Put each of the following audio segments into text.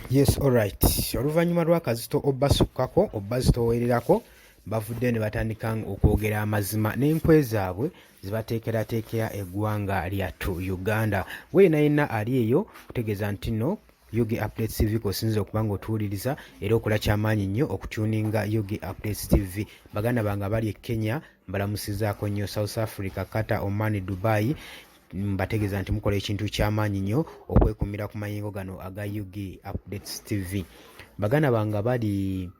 Yes, alright. Oluvannyuma lwa Kazito obbasukkako obbazitowererako bavudde ne batandika okwogera amazima n'enkwe zaabwe zibateekerateekera eggwanga lyattu Uganda. Weena yenna ali eyo kutegeeza nti nno UG Updates TV kosinza okuba ng'otuwuliriza era okola kyamaanyi nnyo okutuninga UG Updates TV. Baganda bange abali e Kenya mbalamusizaako nnyo, South Africa, Qatar, Oman, Dubai. Mbategeeza nti mukola ekintu kyamaanyi nnyo okwekumira ku mayingo gano aga UG Updates TV. Baganda bange bali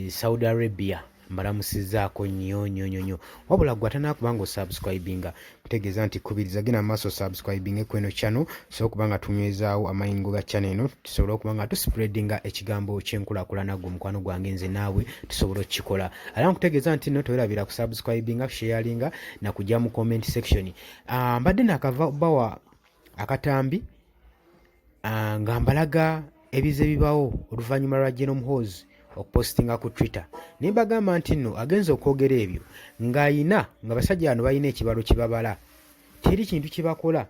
Saudi Arabia mbalamusizaako nnyo wabula gwe atanakuba ng'osubscribinga kutegeeza nti kubiriza genda maaso subscribing kweno channel so okuba nga tunywezaawo amayingo ga channel eno tusobole okuba nga tuspreadinga ekigambo ky'enkulaakulana gwe mukwano gwange nze naawe tusobole okukikola. Era nkutegeeza nti nno towerabira ku subscribinga, sharinga na kujja mu comment section. Mbadde nakava bawa akatambi nga mbalaga ebize bibawo oluvannyuma lwa General Muhoozi okupostinga ku Twitter. Nimbagamba nti nno agenza okwogera ebyo ng'ayina nga basajja bano balina ekibalo kibabala. Teri kintu kibakola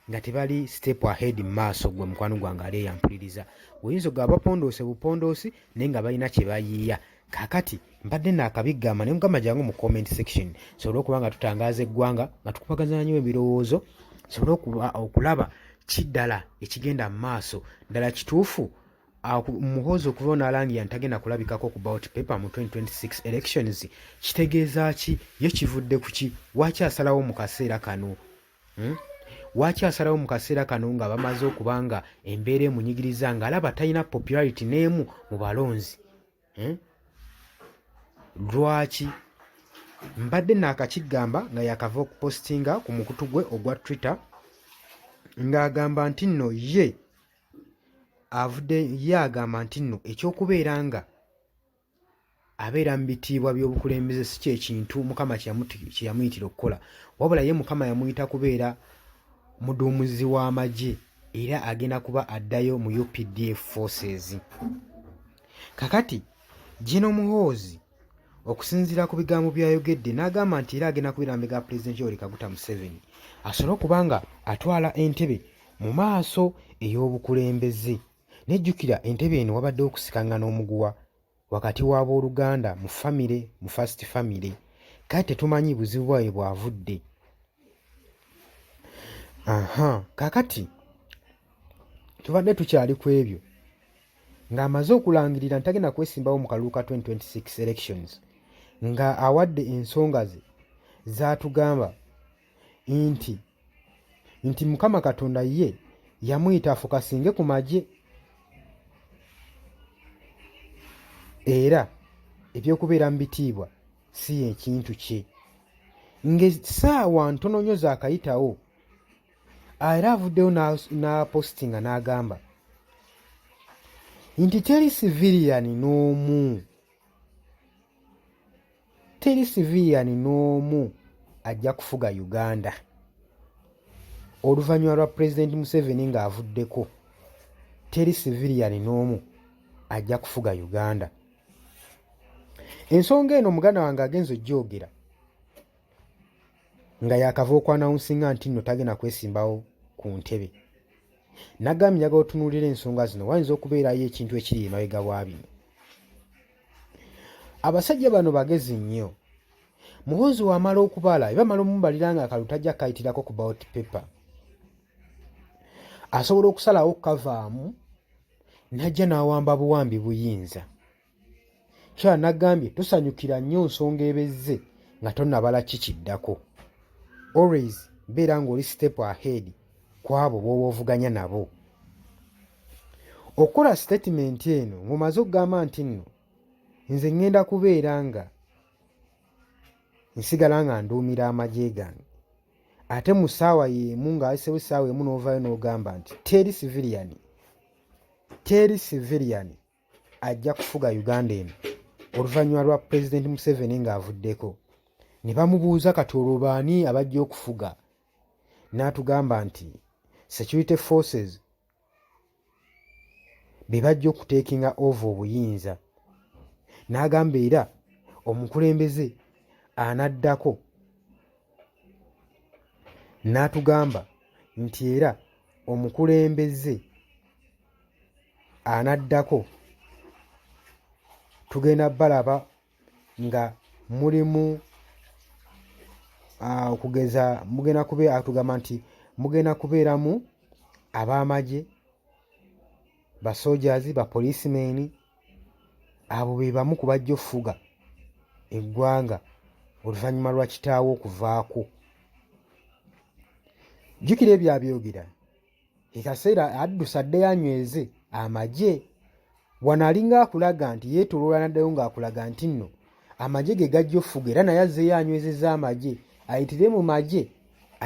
nga tebali step ahead mu maaso gwe mukwano gwange ali eyampuliriza. Oyinza ogaba bapondoose bupondoosi naye nga balina kye bayiiya. Kaakati mbadde naakabigamba ne mugamba jangu mu comment section sobole okuba nga tutangaaza eggwanga nga tukubagazanya nnyo ebirowoozo sobole okulaba kiddala ekigenda mu maaso ddala kituufu. Muhoozi okuva n'alangira ntagenda kulabikako ku ballot paper mu 2026 elections kitegeeza ki? Ye kivudde ku ki? Lwaki asalawo mu kaseera kano? Lwaki asalawo mu kaseera kano nga bamaze okuba nga embeera emunyigiriza ng'alaba talina popularity n'emu mu balonzi? Lwaki? Mbadde naakakigamba nga yakava okupostinga ku mukutu gwe ogwa Twitter ng'agamba nti nno ye agamba nti nno ekyokubeera nga abeera mu bitiibwa by'obukulembeze si kyekintu Mukama kye yamuyitira okukola, wabula ye Mukama yamuyita kubeera muduumuzi w'amagye era agenda kuba addayo mu UPDF forces. Kakati General Muhoozi okusinziira ku bigambo by'ayogedde n'agamba nti era agenda kubeera mbega Pulezidenti Yoweri Kaguta Museveni asobole okuba nga atwala entebe mu maaso ey'obukulembeze. Nejjukira entebe eno wabadde okusikangana omuguwa wakati w'abooluganda mu famire, mu first family. Kale tetumanyi buzibu bwawe bwavudde. Kaakati tubadde tukyali ku ebyo ng'amaze okulangirira ntagenda kwesimbawo mu kalulu ka 2026 elections nga awadde ensonga ze zaatugamba nti Mukama Katonda ye yamuyita afokasinge ku magye era ebyokubeera mu bitiibwa si ekintu kye. Ng'essaawa ntono nnyo zaakayitawo era avuddeyo n'apostinga n'agamba nti teri civilian n'omu ajja kufuga Uganda. Oluvannyuma lwa Pulezidenti Museveni ng'avuddeko, teri civilian n'omu ajja kufuga Uganda. Ensonga eno muganda wange agenza ogyogera nga yakava okwanawunsinga nti nno tagenda kwesimbawo ku ntebe. Nagambye njagala otunuulira ensonga zino wayinza okubeerayo ekintu ekiri emabega wa bino. Abasajja bano bagezi nnyo. Muhoozi wamala okubala bamala omumbalira nga akalulu tajja kayitirako ku ballot paper, asobola okusalawo kavaamu najja n'awamba buwambi buyinza. Kya nagambye tusanyukira nnyo nsonga ebezze nga tonnabala kikiddako. Always beera ng'oli step ahead kwabo bw'oba ovuganya nabo. Okukola statement eno ng'omaze okugamba nti nno nze ngenda kubeera nga nsigala nga nduumira amagye gange, ate mu ssaawa y'emu ng'ayisewo essaawa emu n'ovaayo n'ogamba nti teri civilian ajja kufuga Uganda eno oluvannyuma lwa Pulezidenti Museveni ng'avuddeko. Ne bamubuuza kati olwo baani abajja okufuga? N'atugamba nti security forces be bajja okuteekinga over obuyinza. N'agamba era omukulembeze anaddako n'atugamba nti era omukulembeze anaddako tugenda balaba nga mulimu okugeza mugenda kubeera atugamba nti mugenda kubeeramu ab'amagye basojazi bapolisimeni abo be bamu ku bajja okufuga eggwanga oluvannyuma lwa kitaawo okuvaako. Jjukira ebyo abyogera ekaseera addusa addeyo anyweze amagye wano alinga akulaga nti yeetoloola naddayo ng'akulaga nti nno amagye ge gajja okufuga era naye azzeeyo anywezezza amagye ayitire mu magye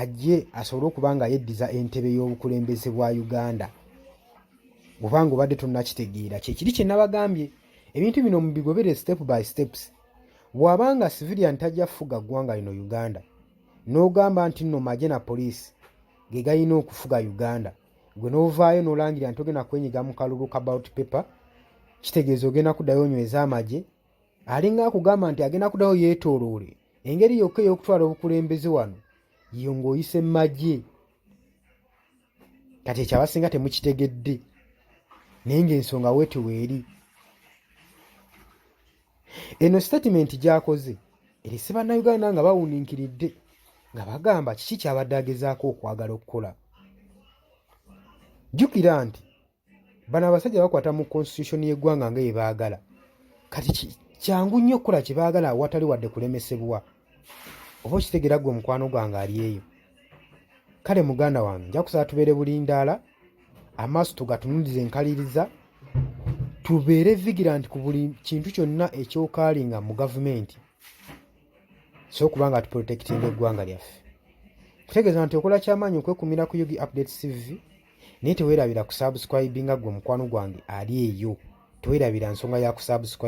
ajje asobole okuba nga yeddiza entebe y'obukulembeze bwa Uganda. Bw'obanga obadde tonnakitegeera kyekiri kye nabagambye ebintu bino mubigobere step by steps. Bw'abanga civilian tajja kufuga ggwanga lino Uganda n'ogamba nti nno magye na poliisi ge galina okufuga Uganda, gwe n'ovaayo n'olangira nti ogenda kwenyiga mu kalulu ka ballot paper, kitegeeza ogenda kuddayo onyweza amagye alinga akugamba nti agenda kuddayo yeetooloole. Engeri yokka ey'okutwala obukulembeze wano yo ng'oyise mu magye. Kati ekyo abasinga temukitegedde naye ng'ensonga weeti weeri. Eno statement gy'akoze erese bannayuganda nga bawuniikiridde nga bagamba kiki kyabadde agezaako okwagala okukola. Jjukira nti bano abasajja bakwata mu constitution y'eggwanga nga ye baagala. Kati kyangu nnyo okukola kye baagala awatali wadde kulemesebwa. Oba okitegeera ggwe mukwano gwange ali eyo. Kale muganda wange nja kusaba tubeere bulindaala, amaaso tugatunulize enkaliriza, tubeere vigilant ku buli kintu kyonna ekyokaalinga mu gavumenti so okuba nga tuprotectinga eggwanga lyaffe. Kutegeeza nti okola kyamaanyi okwekumira ku Yugi Updates TV naye teweerabira kusubscribinga ggwe mukwano gwange ali eyo. Teweerabira nsonga ya kusubscribe.